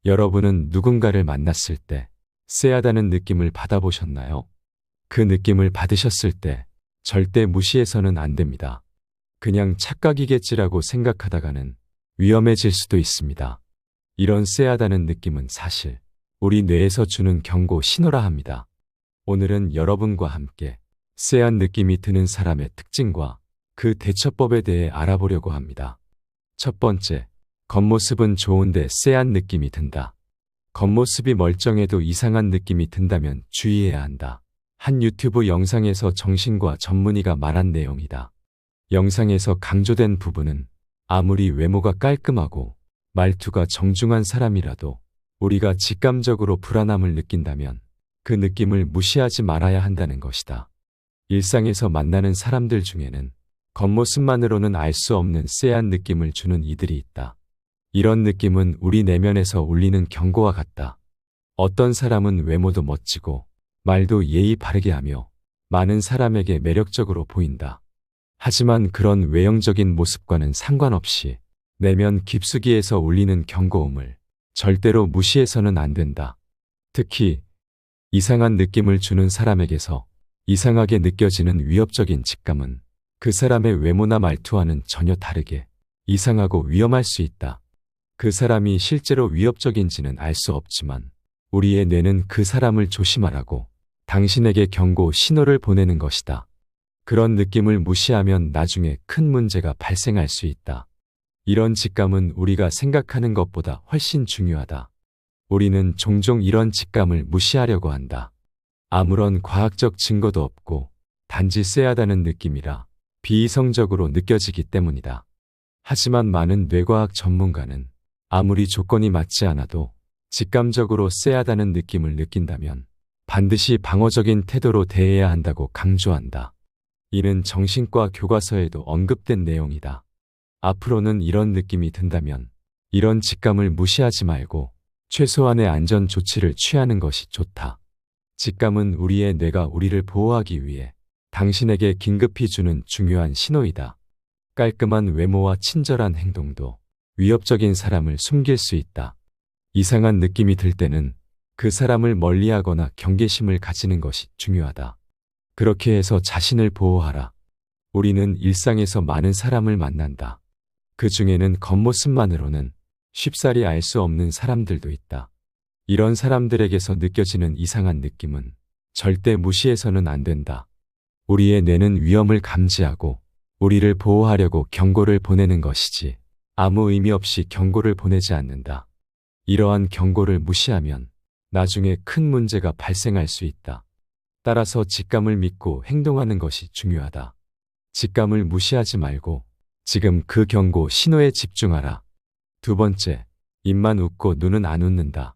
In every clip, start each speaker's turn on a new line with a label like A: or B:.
A: 여러분은 누군가를 만났을 때 쎄하다는 느낌을 받아보셨나요? 그 느낌을 받으셨을 때 절대 무시해서는 안 됩니다. 그냥 착각이겠지라고 생각하다가는 위험해질 수도 있습니다. 이런 쎄하다는 느낌은 사실 우리 뇌에서 주는 경고 신호라 합니다. 오늘은 여러분과 함께 쎄한 느낌이 드는 사람의 특징과 그 대처법에 대해 알아보려고 합니다. 첫 번째, 겉모습은 좋은데 쎄한 느낌이 든다. 겉모습이 멀쩡해도 이상한 느낌이 든다면 주의해야 한다. 한 유튜브 영상에서 정신과 전문의가 말한 내용이다. 영상에서 강조된 부분은 아무리 외모가 깔끔하고 말투가 정중한 사람이라도 우리가 직감적으로 불안함을 느낀다면 그 느낌을 무시하지 말아야 한다는 것이다. 일상에서 만나는 사람들 중에는 겉모습만으로는 알 수 없는 쎄한 느낌을 주는 이들이 있다. 이런 느낌은 우리 내면에서 울리는 경고와 같다. 어떤 사람은 외모도 멋지고 말도 예의 바르게 하며 많은 사람에게 매력적으로 보인다. 하지만 그런 외형적인 모습과는 상관없이 내면 깊숙이에서 울리는 경고음을 절대로 무시해서는 안 된다. 특히 이상한 느낌을 주는 사람에게서 이상하게 느껴지는 위협적인 직감은 그 사람의 외모나 말투와는 전혀 다르게 이상하고 위험할 수 있다. 그 사람이 실제로 위협적인지는 알 수 없지만 우리의 뇌는 그 사람을 조심하라고 당신에게 경고 신호를 보내는 것이다. 그런 느낌을 무시하면 나중에 큰 문제가 발생할 수 있다. 이런 직감은 우리가 생각하는 것보다 훨씬 중요하다. 우리는 종종 이런 직감을 무시하려고 한다. 아무런 과학적 증거도 없고 단지 쎄하다는 느낌이라 비이성적으로 느껴지기 때문이다. 하지만 많은 뇌과학 전문가는 아무리 조건이 맞지 않아도 직감적으로 쎄하다는 느낌을 느낀다면 반드시 방어적인 태도로 대해야 한다고 강조한다. 이는 정신과 교과서에도 언급된 내용이다. 앞으로는 이런 느낌이 든다면 이런 직감을 무시하지 말고 최소한의 안전 조치를 취하는 것이 좋다. 직감은 우리의 뇌가 우리를 보호하기 위해 당신에게 긴급히 주는 중요한 신호이다. 깔끔한 외모와 친절한 행동도 위협적인 사람을 숨길 수 있다. 이상한 느낌이 들 때는 그 사람을 멀리하거나 경계심을 가지는 것이 중요하다. 그렇게 해서 자신을 보호하라. 우리는 일상에서 많은 사람을 만난다. 그 중에는 겉모습만으로는 쉽사리 알 수 없는 사람들도 있다. 이런 사람들에게서 느껴지는 이상한 느낌은 절대 무시해서는 안 된다. 우리의 뇌는 위험을 감지하고 우리를 보호하려고 경고를 보내는 것이지 아무 의미 없이 경고를 보내지 않는다. 이러한 경고를 무시하면 나중에 큰 문제가 발생할 수 있다. 따라서 직감을 믿고 행동하는 것이 중요하다. 직감을 무시하지 말고 지금 그 경고 신호에 집중하라. 두 번째, 입만 웃고 눈은 안 웃는다.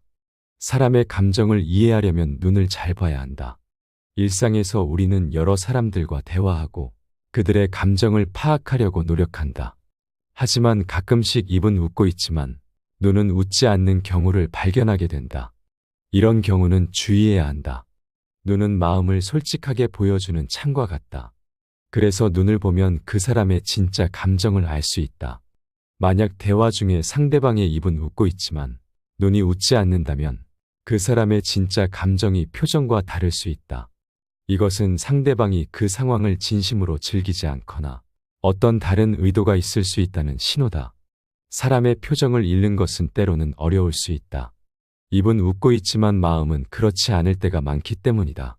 A: 사람의 감정을 이해하려면 눈을 잘 봐야 한다. 일상에서 우리는 여러 사람들과 대화하고 그들의 감정을 파악하려고 노력한다. 하지만 가끔씩 입은 웃고 있지만 눈은 웃지 않는 경우를 발견하게 된다. 이런 경우는 주의해야 한다. 눈은 마음을 솔직하게 보여주는 창과 같다. 그래서 눈을 보면 그 사람의 진짜 감정을 알 수 있다. 만약 대화 중에 상대방의 입은 웃고 있지만 눈이 웃지 않는다면 그 사람의 진짜 감정이 표정과 다를 수 있다. 이것은 상대방이 그 상황을 진심으로 즐기지 않거나 어떤 다른 의도가 있을 수 있다는 신호다. 사람의 표정을 읽는 것은 때로는 어려울 수 있다. 입은 웃고 있지만 마음은 그렇지 않을 때가 많기 때문이다.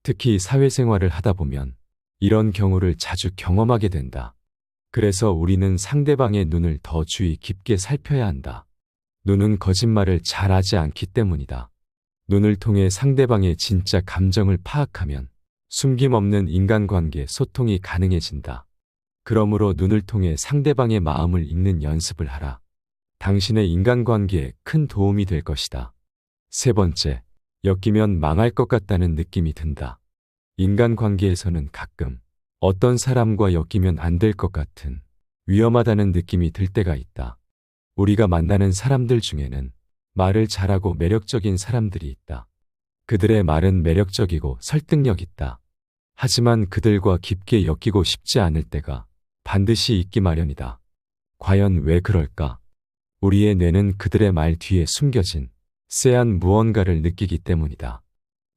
A: 특히 사회생활을 하다 보면 이런 경우를 자주 경험하게 된다. 그래서 우리는 상대방의 눈을 더 주의 깊게 살펴야 한다. 눈은 거짓말을 잘 하지 않기 때문이다. 눈을 통해 상대방의 진짜 감정을 파악하면 숨김없는 인간관계 소통이 가능해진다. 그러므로 눈을 통해 상대방의 마음을 읽는 연습을 하라. 당신의 인간관계에 큰 도움이 될 것이다. 세 번째, 엮이면 망할 것 같다는 느낌이 든다. 인간관계에서는 가끔 어떤 사람과 엮이면 안 될 것 같은 위험하다는 느낌이 들 때가 있다. 우리가 만나는 사람들 중에는 말을 잘하고 매력적인 사람들이 있다. 그들의 말은 매력적이고 설득력 있다. 하지만 그들과 깊게 엮이고 싶지 않을 때가 반드시 있기 마련이다. 과연 왜 그럴까? 우리의 뇌는 그들의 말 뒤에 숨겨진 쎄한 무언가를 느끼기 때문이다.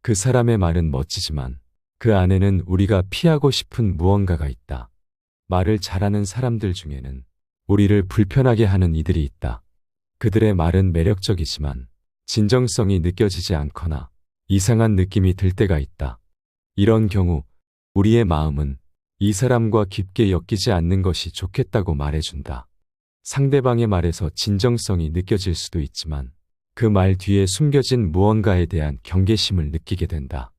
A: 그 사람의 말은 멋지지만 그 안에는 우리가 피하고 싶은 무언가가 있다. 말을 잘하는 사람들 중에는 우리를 불편하게 하는 이들이 있다. 그들의 말은 매력적이지만 진정성이 느껴지지 않거나 이상한 느낌이 들 때가 있다. 이런 경우 우리의 마음은 이 사람과 깊게 엮이지 않는 것이 좋겠다고 말해준다. 상대방의 말에서 진정성이 느껴질 수도 있지만 그 말 뒤에 숨겨진 무언가에 대한 경계심을 느끼게 된다.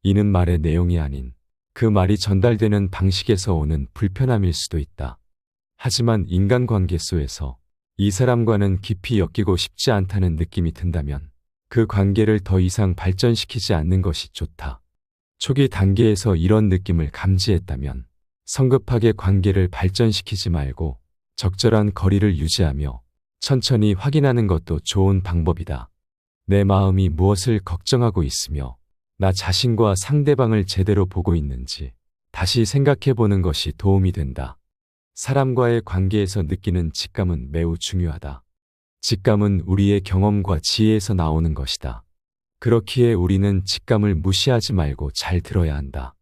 A: 이는 말의 내용이 아닌 그 말이 전달되는 방식에서 오는 불편함일 수도 있다. 하지만 인간관계 속에서 이 사람과는 깊이 엮이고 싶지 않다는 느낌이 든다면 그 관계를 더 이상 발전시키지 않는 것이 좋다. 초기 단계에서 이런 느낌을 감지했다면 성급하게 관계를 발전시키지 말고 적절한 거리를 유지하며 천천히 확인하는 것도 좋은 방법이다. 내 마음이 무엇을 걱정하고 있으며 나 자신과 상대방을 제대로 보고 있는지 다시 생각해 보는 것이 도움이 된다. 사람과의 관계에서 느끼는 직감은 매우 중요하다. 직감은 우리의 경험과 지혜에서 나오는 것이다. 그렇기에 우리는 직감을 무시하지 말고 잘 들어야 한다.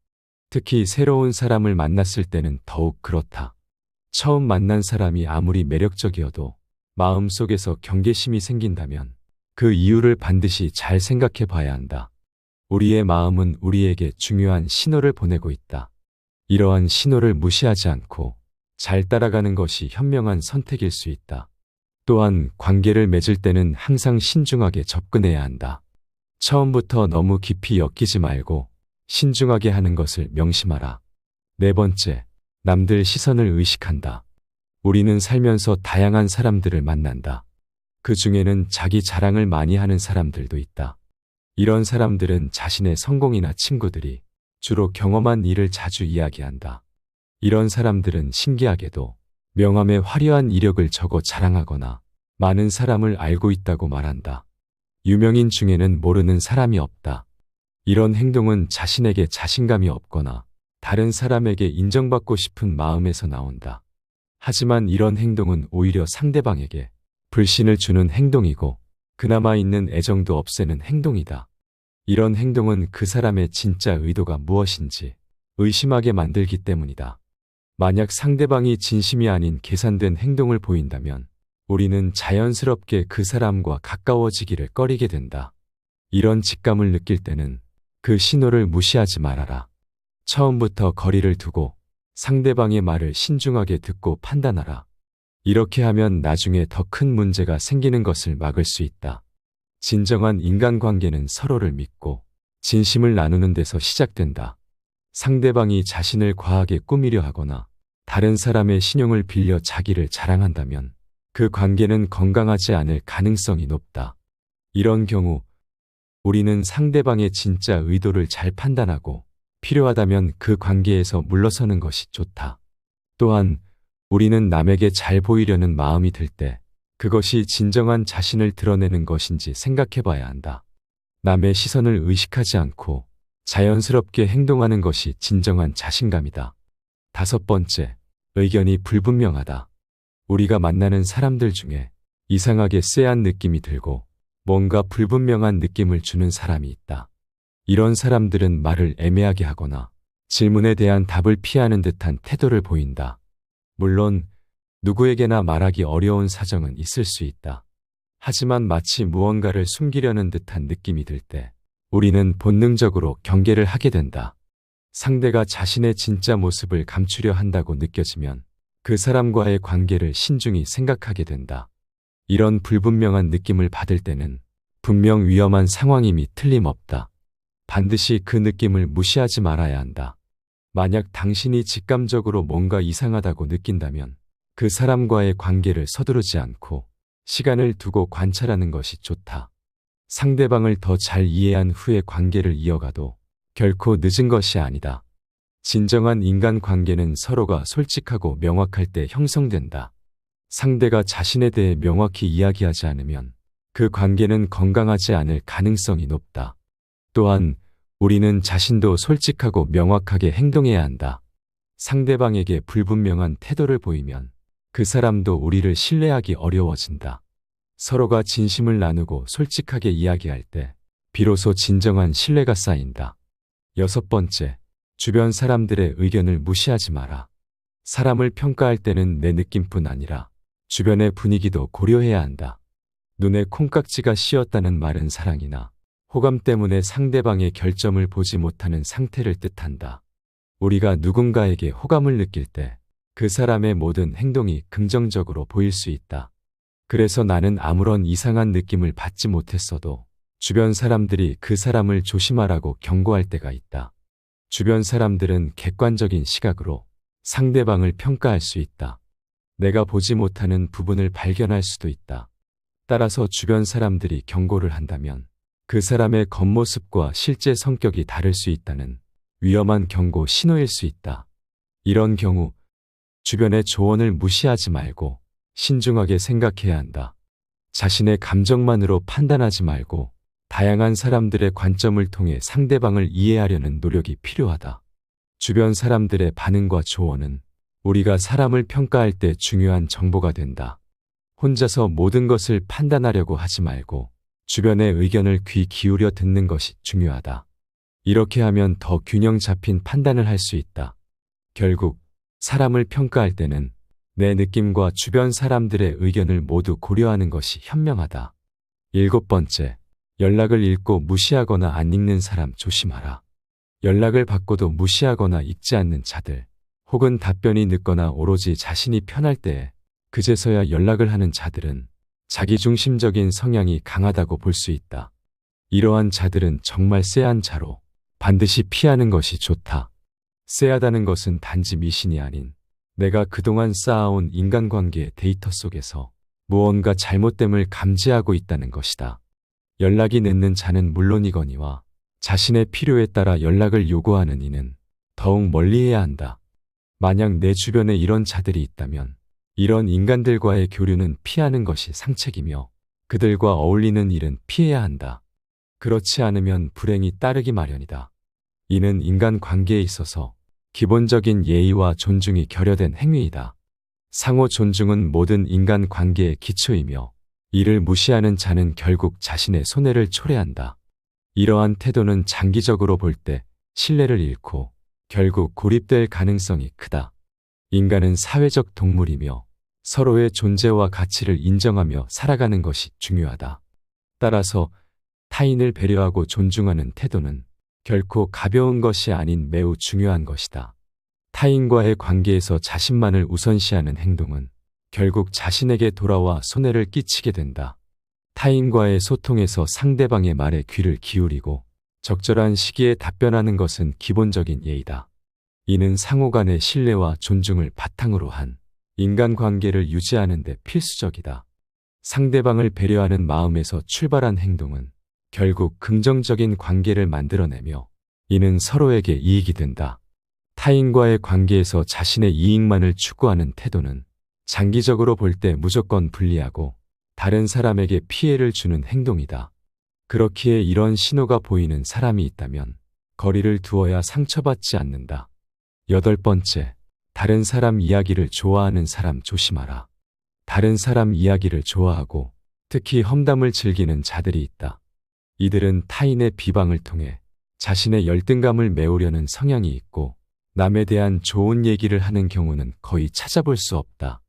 A: 특히 새로운 사람을 만났을 때는 더욱 그렇다. 처음 만난 사람이 아무리 매력적이어도 마음속에서 경계심이 생긴다면 그 이유를 반드시 잘 생각해 봐야 한다. 우리의 마음은 우리에게 중요한 신호를 보내고 있다. 이러한 신호를 무시하지 않고 잘 따라가는 것이 현명한 선택일 수 있다. 또한 관계를 맺을 때는 항상 신중하게 접근해야 한다. 처음부터 너무 깊이 엮이지 말고 신중하게 하는 것을 명심하라. 네 번째, 남들 시선을 의식한다. 우리는 살면서 다양한 사람들을 만난다. 그 중에는 자기 자랑을 많이 하는 사람들도 있다. 이런 사람들은 자신의 성공이나 친구들이 주로 경험한 일을 자주 이야기한다. 이런 사람들은 신기하게도 명함에 화려한 이력을 적어 자랑하거나 많은 사람을 알고 있다고 말한다. 유명인 중에는 모르는 사람이 없다. 이런 행동은 자신에게 자신감이 없거나 다른 사람에게 인정받고 싶은 마음에서 나온다. 하지만 이런 행동은 오히려 상대방에게 불신을 주는 행동이고 그나마 있는 애정도 없애는 행동이다. 이런 행동은 그 사람의 진짜 의도가 무엇인지 의심하게 만들기 때문이다. 만약 상대방이 진심이 아닌 계산된 행동을 보인다면 우리는 자연스럽게 그 사람과 가까워지기를 꺼리게 된다. 이런 직감을 느낄 때는 그 신호를 무시하지 말아라. 처음부터 거리를 두고 상대방의 말을 신중하게 듣고 판단하라. 이렇게 하면 나중에 더 큰 문제가 생기는 것을 막을 수 있다. 진정한 인간관계는 서로를 믿고 진심을 나누는 데서 시작된다. 상대방이 자신을 과하게 꾸미려 하거나 다른 사람의 신용을 빌려 자기를 자랑한다면 그 관계는 건강하지 않을 가능성이 높다. 이런 경우 우리는 상대방의 진짜 의도를 잘 판단하고 필요하다면 그 관계에서 물러서는 것이 좋다. 또한 우리는 남에게 잘 보이려는 마음이 들 때 그것이 진정한 자신을 드러내는 것인지 생각해 봐야 한다. 남의 시선을 의식하지 않고 자연스럽게 행동하는 것이 진정한 자신감이다. 다섯 번째, 의견이 불분명하다. 우리가 만나는 사람들 중에 이상하게 쎄한 느낌이 들고 뭔가 불분명한 느낌을 주는 사람이 있다. 이런 사람들은 말을 애매하게 하거나 질문에 대한 답을 피하는 듯한 태도를 보인다. 물론 누구에게나 말하기 어려운 사정은 있을 수 있다. 하지만 마치 무언가를 숨기려는 듯한 느낌이 들 때 우리는 본능적으로 경계를 하게 된다. 상대가 자신의 진짜 모습을 감추려 한다고 느껴지면 그 사람과의 관계를 신중히 생각하게 된다. 이런 불분명한 느낌을 받을 때는 분명 위험한 상황임이 틀림없다. 반드시 그 느낌을 무시하지 말아야 한다. 만약 당신이 직감적으로 뭔가 이상하다고 느낀다면 그 사람과의 관계를 서두르지 않고 시간을 두고 관찰하는 것이 좋다. 상대방을 더 잘 이해한 후에 관계를 이어가도 결코 늦은 것이 아니다. 진정한 인간 관계는 서로가 솔직하고 명확할 때 형성된다. 상대가 자신에 대해 명확히 이야기하지 않으면 그 관계는 건강하지 않을 가능성이 높다. 또한 우리는 자신도 솔직하고 명확하게 행동해야 한다. 상대방에게 불분명한 태도를 보이면 그 사람도 우리를 신뢰하기 어려워진다. 서로가 진심을 나누고 솔직하게 이야기할 때 비로소 진정한 신뢰가 쌓인다. 여섯 번째, 주변 사람들의 의견을 무시하지 마라. 사람을 평가할 때는 내 느낌뿐 아니라 주변의 분위기도 고려해야 한다. 눈에 콩깍지가 씌었다는 말은 사랑이나 호감 때문에 상대방의 결점을 보지 못하는 상태를 뜻한다. 우리가 누군가에게 호감을 느낄 때 그 사람의 모든 행동이 긍정적으로 보일 수 있다. 그래서 나는 아무런 이상한 느낌을 받지 못했어도 주변 사람들이 그 사람을 조심하라고 경고할 때가 있다. 주변 사람들은 객관적인 시각으로 상대방을 평가할 수 있다. 내가 보지 못하는 부분을 발견할 수도 있다. 따라서 주변 사람들이 경고를 한다면 그 사람의 겉모습과 실제 성격이 다를 수 있다는 위험한 경고 신호일 수 있다. 이런 경우 주변의 조언을 무시하지 말고 신중하게 생각해야 한다. 자신의 감정만으로 판단하지 말고 다양한 사람들의 관점을 통해 상대방을 이해하려는 노력이 필요하다. 주변 사람들의 반응과 조언은 우리가 사람을 평가할 때 중요한 정보가 된다. 혼자서 모든 것을 판단하려고 하지 말고 주변의 의견을 귀 기울여 듣는 것이 중요하다. 이렇게 하면 더 균형 잡힌 판단을 할 수 있다. 결국 사람을 평가할 때는 내 느낌과 주변 사람들의 의견을 모두 고려하는 것이 현명하다. 일곱 번째, 연락을 읽고 무시하거나 안 읽는 사람 조심하라. 연락을 받고도 무시하거나 읽지 않는 자들, 혹은 답변이 늦거나 오로지 자신이 편할 때에 그제서야 연락을 하는 자들은 자기중심적인 성향이 강하다고 볼 수 있다. 이러한 자들은 정말 쎄한 자로 반드시 피하는 것이 좋다. 쎄하다는 것은 단지 미신이 아닌 내가 그동안 쌓아온 인간관계의 데이터 속에서 무언가 잘못됨을 감지하고 있다는 것이다. 연락이 늦는 자는 물론이거니와 자신의 필요에 따라 연락을 요구하는 이는 더욱 멀리해야 한다. 만약 내 주변에 이런 자들이 있다면 이런 인간들과의 교류는 피하는 것이 상책이며 그들과 어울리는 일은 피해야 한다. 그렇지 않으면 불행이 따르기 마련이다. 이는 인간관계에 있어서 기본적인 예의와 존중이 결여된 행위이다. 상호 존중은 모든 인간관계의 기초이며 이를 무시하는 자는 결국 자신의 손해를 초래한다. 이러한 태도는 장기적으로 볼 때 신뢰를 잃고 결국 고립될 가능성이 크다. 인간은 사회적 동물이며 서로의 존재와 가치를 인정하며 살아가는 것이 중요하다. 따라서 타인을 배려하고 존중하는 태도는 결코 가벼운 것이 아닌 매우 중요한 것이다. 타인과의 관계에서 자신만을 우선시하는 행동은 결국 자신에게 돌아와 손해를 끼치게 된다. 타인과의 소통에서 상대방의 말에 귀를 기울이고 적절한 시기에 답변하는 것은 기본적인 예의다. 이는 상호 간의 신뢰와 존중을 바탕으로 한 인간관계를 유지하는 데 필수적이다. 상대방을 배려하는 마음에서 출발한 행동은 결국 긍정적인 관계를 만들어내며 이는 서로에게 이익이 된다. 타인과의 관계에서 자신의 이익만을 추구하는 태도는 장기적으로 볼 때 무조건 불리하고 다른 사람에게 피해를 주는 행동이다. 그렇기에 이런 신호가 보이는 사람이 있다면 거리를 두어야 상처받지 않는다. 여덟 번째, 다른 사람 이야기를 좋아하는 사람 조심하라. 다른 사람 이야기를 좋아하고 특히 험담을 즐기는 자들이 있다. 이들은 타인의 비방을 통해 자신의 열등감을 메우려는 성향이 있고 남에 대한 좋은 얘기를 하는 경우는 거의 찾아볼 수 없다.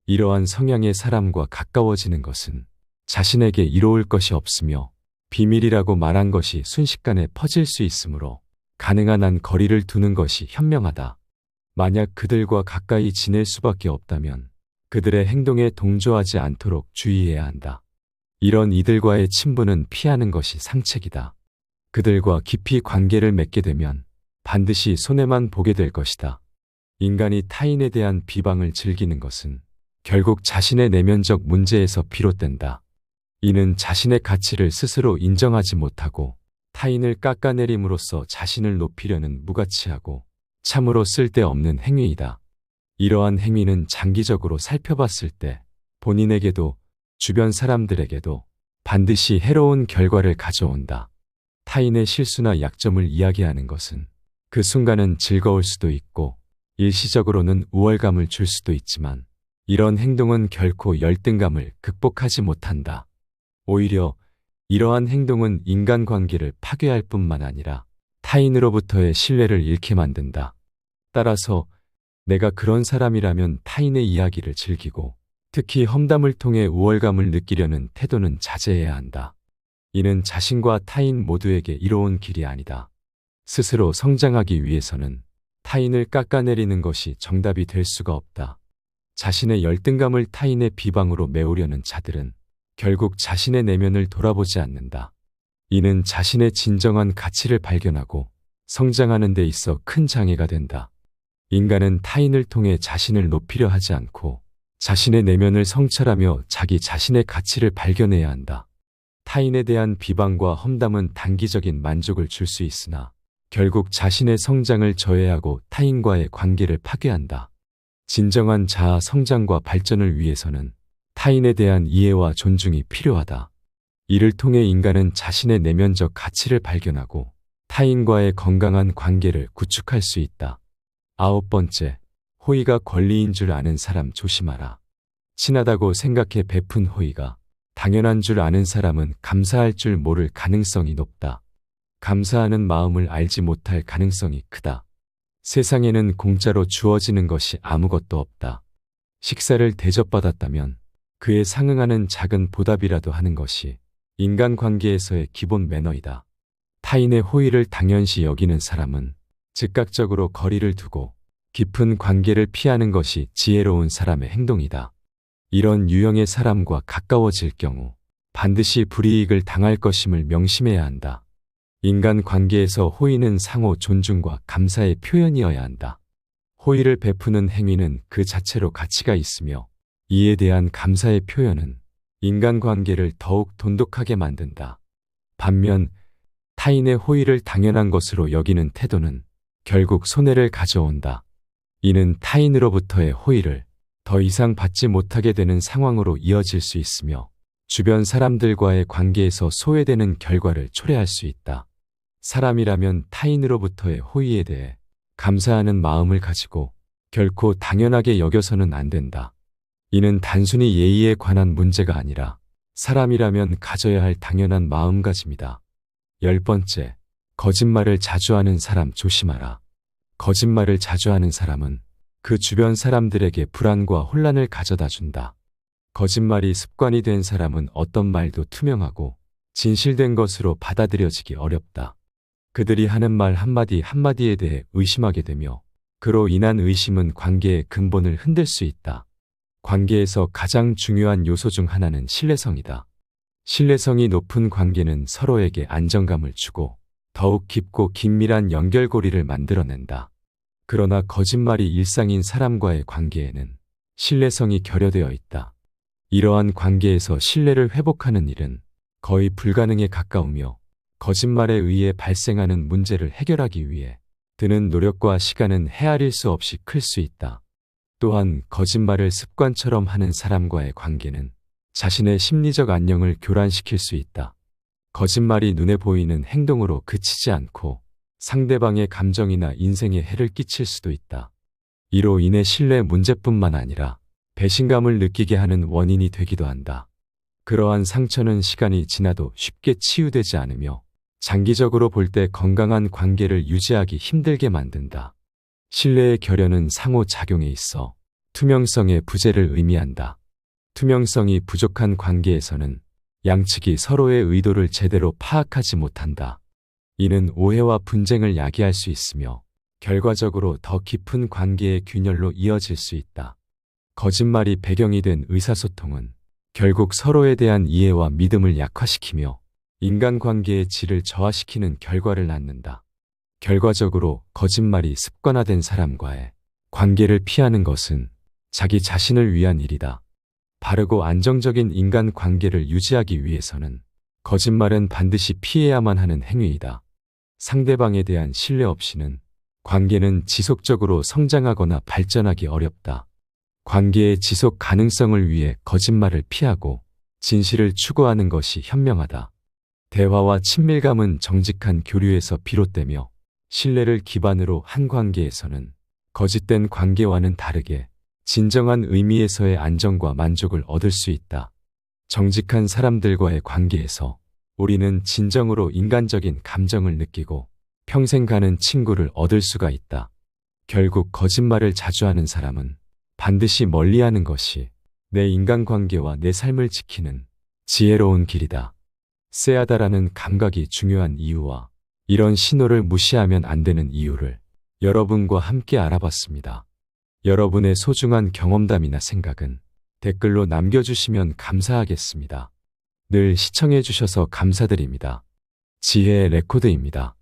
A: 이러한 성향의 사람과 가까워지는 것은 자신에게 이로울 것이 없으며 비밀이라고 말한 것이 순식간에 퍼질 수 있으므로 가능한 한 거리를 두는 것이 현명하다. 만약 그들과 가까이 지낼 수밖에 없다면 그들의 행동에 동조하지 않도록 주의해야 한다. 이런 이들과의 친분은 피하는 것이 상책이다. 그들과 깊이 관계를 맺게 되면 반드시 손해만 보게 될 것이다. 인간이 타인에 대한 비방을 즐기는 것은 결국 자신의 내면적 문제에서 비롯된다. 이는 자신의 가치를 스스로 인정하지 못하고 타인을 깎아내림으로써 자신을 높이려는 무가치하고 참으로 쓸데없는 행위이다. 이러한 행위는 장기적으로 살펴봤을 때 본인에게도 주변 사람들에게도 반드시 해로운 결과를 가져온다. 타인의 실수나 약점을 이야기하는 것은 그 순간은 즐거울 수도 있고 일시적으로는 우월감을 줄 수도 있지만 이런 행동은 결코 열등감을 극복하지 못한다. 오히려 이러한 행동은 인간관계를 파괴할 뿐만 아니라 타인으로부터의 신뢰를 잃게 만든다. 따라서 내가 그런 사람이라면 타인의 이야기를 즐기고 특히 험담을 통해 우월감을 느끼려는 태도는 자제해야 한다. 이는 자신과 타인 모두에게 이로운 길이 아니다. 스스로 성장하기 위해서는 타인을 깎아내리는 것이 정답이 될 수가 없다. 자신의 열등감을 타인의 비방으로 메우려는 자들은 결국 자신의 내면을 돌아보지 않는다. 이는 자신의 진정한 가치를 발견하고 성장하는 데 있어 큰 장애가 된다. 인간은 타인을 통해 자신을 높이려 하지 않고 자신의 내면을 성찰하며 자기 자신의 가치를 발견해야 한다. 타인에 대한 비방과 험담은 단기적인 만족을 줄 수 있으나 결국 자신의 성장을 저해하고 타인과의 관계를 파괴한다. 진정한 자아 성장과 발전을 위해서는 타인에 대한 이해와 존중이 필요하다. 이를 통해 인간은 자신의 내면적 가치를 발견하고 타인과의 건강한 관계를 구축할 수 있다. 9번째, 호의가 권리인 줄 아는 사람 조심하라. 친하다고 생각해 베푼 호의가 당연한 줄 아는 사람은 감사할 줄 모를 가능성이 높다. 감사하는 마음을 알지 못할 가능성이 크다. 세상에는 공짜로 주어지는 것이 아무것도 없다. 식사를 대접받았다면 그에 상응하는 작은 보답이라도 하는 것이 인간관계에서의 기본 매너이다. 타인의 호의를 당연시 여기는 사람은 즉각적으로 거리를 두고 깊은 관계를 피하는 것이 지혜로운 사람의 행동이다. 이런 유형의 사람과 가까워질 경우 반드시 불이익을 당할 것임을 명심해야 한다. 인간 관계에서 호의는 상호 존중과 감사의 표현이어야 한다. 호의를 베푸는 행위는 그 자체로 가치가 있으며 이에 대한 감사의 표현은 인간관계를 더욱 돈독하게 만든다. 반면 타인의 호의를 당연한 것으로 여기는 태도는 결국 손해를 가져온다. 이는 타인으로부터의 호의를 더 이상 받지 못하게 되는 상황으로 이어질 수 있으며 주변 사람들과의 관계에서 소외되는 결과를 초래할 수 있다. 사람이라면 타인으로부터의 호의에 대해 감사하는 마음을 가지고 결코 당연하게 여겨서는 안 된다. 이는 단순히 예의에 관한 문제가 아니라 사람이라면 가져야 할 당연한 마음가짐이다. 10번째, 거짓말을 자주 하는 사람 조심하라. 거짓말을 자주 하는 사람은 그 주변 사람들에게 불안과 혼란을 가져다 준다. 거짓말이 습관이 된 사람은 어떤 말도 투명하고 진실된 것으로 받아들여지기 어렵다. 그들이 하는 말 한마디 한마디에 대해 의심하게 되며 그로 인한 의심은 관계의 근본을 흔들 수 있다. 관계에서 가장 중요한 요소 중 하나는 신뢰성이다. 신뢰성이 높은 관계는 서로에게 안정감을 주고 더욱 깊고 긴밀한 연결고리를 만들어낸다. 그러나 거짓말이 일상인 사람과의 관계에는 신뢰성이 결여되어 있다. 이러한 관계에서 신뢰를 회복하는 일은 거의 불가능에 가까우며 거짓말에 의해 발생하는 문제를 해결하기 위해 드는 노력과 시간은 헤아릴 수 없이 클 수 있다. 또한 거짓말을 습관처럼 하는 사람과의 관계는 자신의 심리적 안녕을 교란시킬 수 있다. 거짓말이 눈에 보이는 행동으로 그치지 않고 상대방의 감정이나 인생에 해를 끼칠 수도 있다. 이로 인해 신뢰 문제뿐만 아니라 배신감을 느끼게 하는 원인이 되기도 한다. 그러한 상처는 시간이 지나도 쉽게 치유되지 않으며 장기적으로 볼 때 건강한 관계를 유지하기 힘들게 만든다. 신뢰의 결여는 상호작용에 있어 투명성의 부재를 의미한다. 투명성이 부족한 관계에서는 양측이 서로의 의도를 제대로 파악하지 못한다. 이는 오해와 분쟁을 야기할 수 있으며 결과적으로 더 깊은 관계의 균열로 이어질 수 있다. 거짓말이 배경이 된 의사소통은 결국 서로에 대한 이해와 믿음을 약화시키며 인간관계의 질을 저하시키는 결과를 낳는다. 결과적으로 거짓말이 습관화된 사람과의 관계를 피하는 것은 자기 자신을 위한 일이다. 바르고 안정적인 인간관계를 유지하기 위해서는 거짓말은 반드시 피해야만 하는 행위이다. 상대방에 대한 신뢰 없이는 관계는 지속적으로 성장하거나 발전하기 어렵다. 관계의 지속 가능성을 위해 거짓말을 피하고 진실을 추구하는 것이 현명하다. 대화와 친밀감은 정직한 교류에서 비롯되며 신뢰를 기반으로 한 관계에서는 거짓된 관계와는 다르게 진정한 의미에서의 안정과 만족을 얻을 수 있다. 정직한 사람들과의 관계에서 우리는 진정으로 인간적인 감정을 느끼고 평생 가는 친구를 얻을 수가 있다. 결국 거짓말을 자주 하는 사람은 반드시 멀리하는 것이 내 인간관계와 내 삶을 지키는 지혜로운 길이다. 쎄하다라는 감각이 중요한 이유와 이런 신호를 무시하면 안 되는 이유를 여러분과 함께 알아봤습니다. 여러분의 소중한 경험담이나 생각은 댓글로 남겨주시면 감사하겠습니다. 늘 시청해주셔서 감사드립니다. 지혜의 레코드입니다.